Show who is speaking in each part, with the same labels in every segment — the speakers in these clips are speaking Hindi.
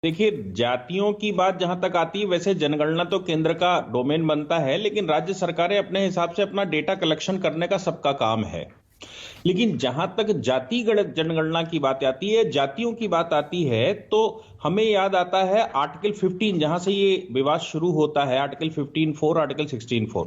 Speaker 1: देखिए, जातियों की बात जहां तक आती है, वैसे जनगणना तो केंद्र का डोमेन बनता है, लेकिन राज्य सरकारें अपने हिसाब से अपना डेटा कलेक्शन करने का सबका काम है। लेकिन जहां तक जनगणना की बात आती है, जातियों की बात आती है, तो हमें याद आता है आर्टिकल 15, जहां से ये विवाद शुरू होता है, आर्टिकल 15(4), आर्टिकल 16(4).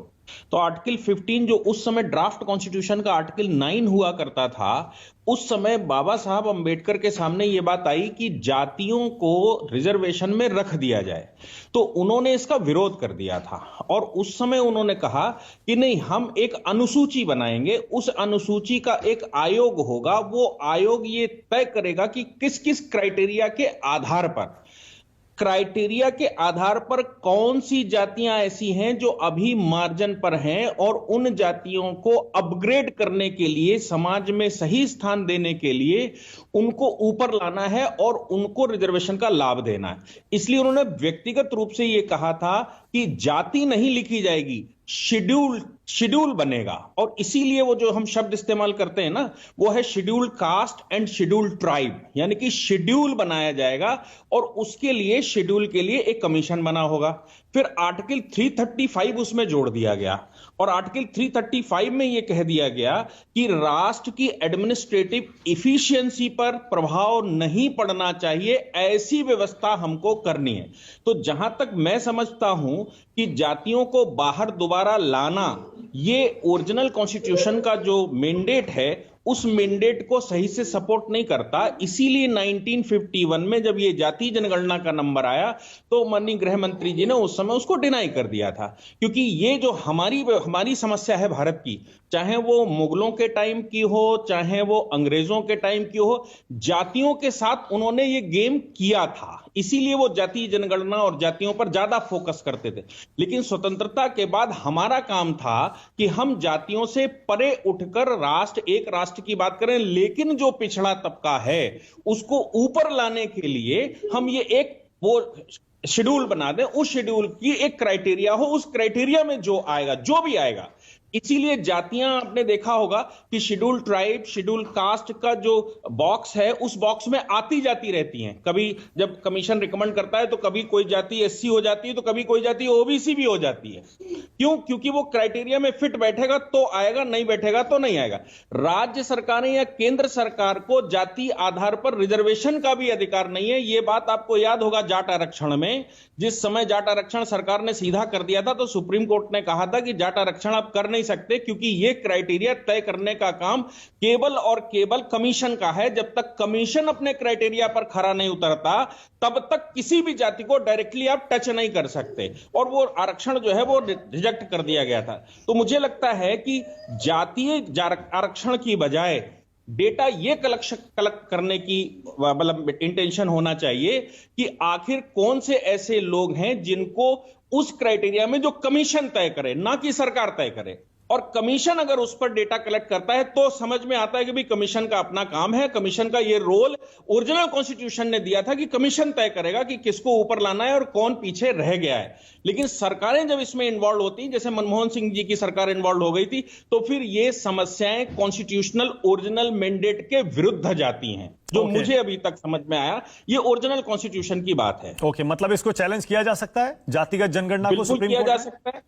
Speaker 1: तो आर्टिकल 15 जो उस समय ड्राफ्ट कॉन्स्टिट्यूशन का आर्टिकल 9 हुआ करता था, उस समय बाबा साहब अंबेडकर के सामने ये बात आई कि जातियों को रिजर्वेशन में रख दिया जाए। तो उन्होंने इसका विरोध कर दिया था और उस समय उन्होंने कहा कि नहीं, हम एक अनुसूची बनाएंगे, उस अनुसूची का एक आयोग होगा, वो आयोग ये तय करेगा कि किस किस क्राइटेरिया के आधार पर कौन सी जातियां ऐसी हैं जो अभी मार्जिन पर हैं, और उन जातियों को अपग्रेड करने के लिए, समाज में सही स्थान देने के लिए उनको ऊपर लाना है और उनको रिजर्वेशन का लाभ देना है। इसलिए उन्होंने व्यक्तिगत रूप से यह कहा था कि जाति नहीं लिखी जाएगी, शेड्यूल बनेगा। और इसीलिए वो जो हम शब्द इस्तेमाल करते हैं ना, वो है scheduled caste and scheduled tribe, यानी कि शेड्यूल बनाया जाएगा और उसके लिए, शेड्यूल के लिए एक कमीशन बना होगा। फिर आर्टिकल 335 उसमें जोड़ दिया गया और आर्टिकल 335 में यह कह दिया गया कि राष्ट्र की एडमिनिस्ट्रेटिव इफिशियंसी पर प्रभाव नहीं पड़ना चाहिए, ऐसी व्यवस्था हमको करनी है। तो जहां तक मैं समझता हूं कि जातियों को बाहर दोबारा लाना, ये ओरिजिनल कॉन्स्टिट्यूशन का जो मैंडेट है, उस मैंडेट को सही से सपोर्ट नहीं करता। इसीलिए 1951 में जब ये जाति जनगणना का नंबर आया, तो माननीय गृह मंत्री जी ने उस समय उसको डिनाई कर दिया था, क्योंकि ये जो हमारी समस्या है भारत की, चाहे वो मुगलों के टाइम की हो, चाहे वो अंग्रेजों के टाइम की हो, जातियों के साथ उन्होंने ये गेम किया था। इसीलिए वो जाति जनगणना और जातियों पर ज्यादा फोकस करते थे। लेकिन स्वतंत्रता के बाद हमारा काम था कि हम जातियों से परे उठकर एक राष्ट्र की बात करें, लेकिन जो पिछड़ा तबका है उसको ऊपर लाने के लिए हम ये एक वो शेड्यूल बना दें, उस शेड्यूल की एक क्राइटेरिया हो, उस क्राइटेरिया में जो आएगा, जो भी आएगा। इसीलिए जातियां, आपने देखा होगा कि शेड्यूल ट्राइब, शेड्यूल कास्ट का जो बॉक्स है, उस बॉक्स में आती जाती रहती हैं। कभी जब कमीशन रिकमेंड करता है तो कभी कोई जाति एससी हो जाती है, तो कभी कोई जाति ओबीसी भी हो जाती है। क्यों? क्योंकि वो क्राइटेरिया में फिट बैठेगा तो आएगा, नहीं बैठेगा तो नहीं आएगा। राज्य सरकारें या केंद्र सरकार को जाति आधार पर रिजर्वेशन का भी अधिकार नहीं है। यह बात आपको याद होगा जाट आरक्षण में, जिस समय जाट आरक्षण सरकार ने सीधा कर दिया था, तो सुप्रीम कोर्ट ने कहा था कि जाट आरक्षण आप कर नहीं सकते, क्योंकि यह क्राइटेरिया तय करने का काम केवल और केवल कमीशन का है। जब तक कमीशन अपने क्राइटेरिया पर खरा नहीं उतरता, तब तक किसी भी जाति को डायरेक्टली आप टच नहीं कर सकते। और वो आरक्षण जो है वो रिजेक्ट कर दिया गया था। तो मुझे लगता है कि जातीय आरक्षण की बजाय डेटा ये कलेक्ट करने की मतलब इंटेंशन होना चाहिए कि आखिर कौन से ऐसे लोग हैं जिनको उस क्राइटेरिया में जो कमीशन तय करे, ना कि सरकार तय करे। और कमीशन अगर उस पर डेटा कलेक्ट करता है तो समझ में आता है कि भाई कमीशन का अपना काम है। कमीशन का ये रोल ओरिजिनल कॉन्स्टिट्यूशन ने दिया था कि कमीशन तय करेगा कि किसको ऊपर लाना है और कौन पीछे रह गया है। लेकिन सरकारें जब इसमें इन्वॉल्व होती, जैसे मनमोहन सिंह जी की सरकार इन्वॉल्व हो गई थी, तो फिर ये समस्याएं कॉन्स्टिट्यूशनल ओरिजिनल मैंडेट के विरुद्ध जाती हैं। जो मुझे अभी तक समझ में आया, ये ओरिजिनल कॉन्स्टिट्यूशन की बात है।
Speaker 2: मतलब इसको चैलेंज किया जा सकता है, जातिगत जनगणना को सुप्रीम कोर्ट
Speaker 1: किया जा सकता है,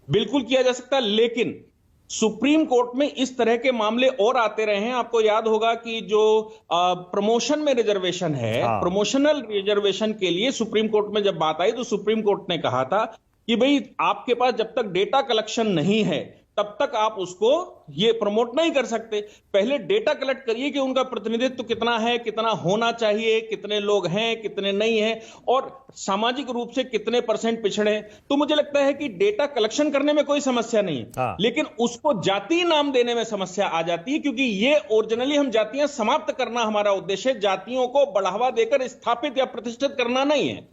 Speaker 1: बिल्कुल किया जा सकता है। लेकिन सुप्रीम कोर्ट में इस तरह के मामले और आते रहे हैं। आपको याद होगा कि जो प्रमोशन में रिजर्वेशन है, प्रमोशनल रिजर्वेशन के लिए सुप्रीम कोर्ट में जब बात आई, तो सुप्रीम कोर्ट ने कहा था कि भाई आपके पास जब तक डेटा कलेक्शन नहीं है, तब तक आप उसको ये प्रमोट नहीं कर सकते। पहले डेटा कलेक्ट करिए कि उनका प्रतिनिधित्व कितना है, कितना होना चाहिए, कितने लोग हैं, कितने नहीं हैं, और सामाजिक रूप से कितने % पिछड़े हैं। तो मुझे लगता है कि डेटा कलेक्शन करने में कोई समस्या नहीं है, लेकिन उसको जाति नाम देने में समस्या आ जाती है, क्योंकि ये ओरिजिनली हम जातियां समाप्त करना हमारा उद्देश्य है, जातियों को बढ़ावा देकर स्थापित या प्रतिष्ठित करना नहीं है।